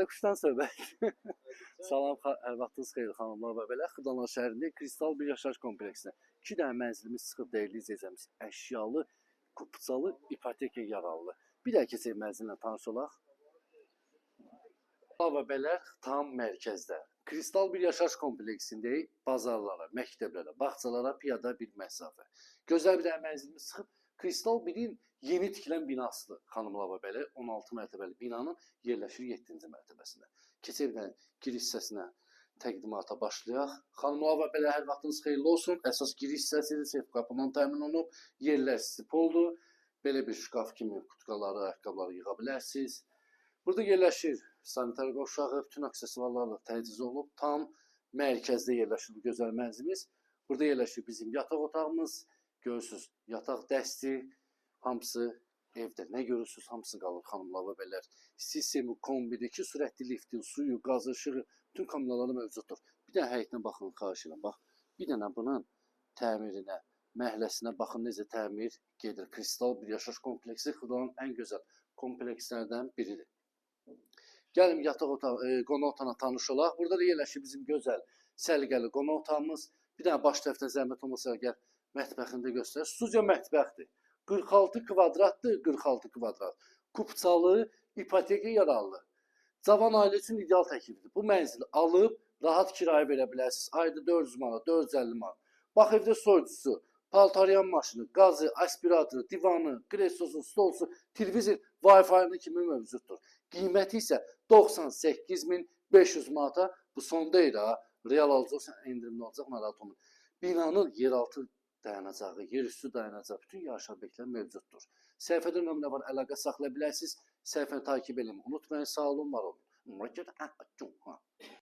Quşdan söhbət. Salam, hər vaxtınız xeyir xanımlar və belə. Xırdalan şəhərində Kristal bir yaşayış kompleksinə 2 dənə mənzilimiz çıxıb dəyərli izləyəcəyimiz əşyalı, kupçalı, ipoteka yaralı. Bir də keçək mənzillə tanış olaq. Və belə tam mərkəzdə. Kristal bir yaşayış kompleksindəyik. Bazarlara, məktəblərə, bağçalara piyada bir məsafə. Gözəl bir dənə mənzilimiz çıxıb. Kristal 1-in yeni tikilən binasıdır. Xanımlar və belə 16 mərtəbəli binanın yerləşir 7-ci mərtəbəsində. Keçək bir dənə giriş hissəsinə təqdimata başlayaq. Xanımlar və belə hər vaxtınız xeyirli olsun. Əsas giriş hissəsidir, seyf qapından təmin olunub. Yerlər stipoldur. Belə bir şkaf kimi kutkaları, ayaqqabıları yığa bilərsiniz. Burada yerləşir sanitar qovşağı, bütün aksesuarlarla təchiz olub. Tam mərkəzdə yerləşir bu gözəl mənzilimiz. Burada yerləşir bizim yataq otağımız. Görürsünüz, yataq dəsti, hamısı evdə. Nə görürsünüz, hamısı qalır xanımlar və bəylər. Sistemi, kombidəki sürətli liftin, suyu, qazı, işığı, bütün kameraları mövcuddur. Bir dənə həyətinə baxın, xahiş edirəm. Bax, bir dənə bunun təmirinə, məhəlləsinə baxın necə təmir gedir. Kristal bir yaşayış kompleksi Xırdalanın ən gözəl komplekslərdən biridir. Gəlin yataq qonaq otağına tanış olaq. Burada da yerləşir bizim gözəl, səliqəli qonaq otağımız. Bir dənə baş tərəfdən zəhmət olmasa gəl mətbəxində göstərir. Studiya mətbəxdir. 46 kvadratdır, 46 kvadrat. Kupçalı, ipoteka yaralı. Cavan ailə üçün ideal təklifdir. Bu mənzili alıb rahat kirayə verə bilərsiniz. Ayda 400 manat, 450 manat. Bax evdə soyucusu, paltaryan maşını, qazı, aspiratoru, divanı, kreslosu, stolsu, televizor, Wi-Fi-ını kimi mövcuddur. Qiyməti isə 98.500 manata. Bu son deyil ha. Real alacaqsan, endirimli olacaq, narahat olmayın. Binanın yeraltı dayanacağı, yerüstü dayanacağı bütün yaşayış obyektləri mövcuddur. Səhifədə nömrə var, əlaqə saxlaya bilərsiniz. Səhifəni takib edin. Unutmayın, sağ olun, var olun.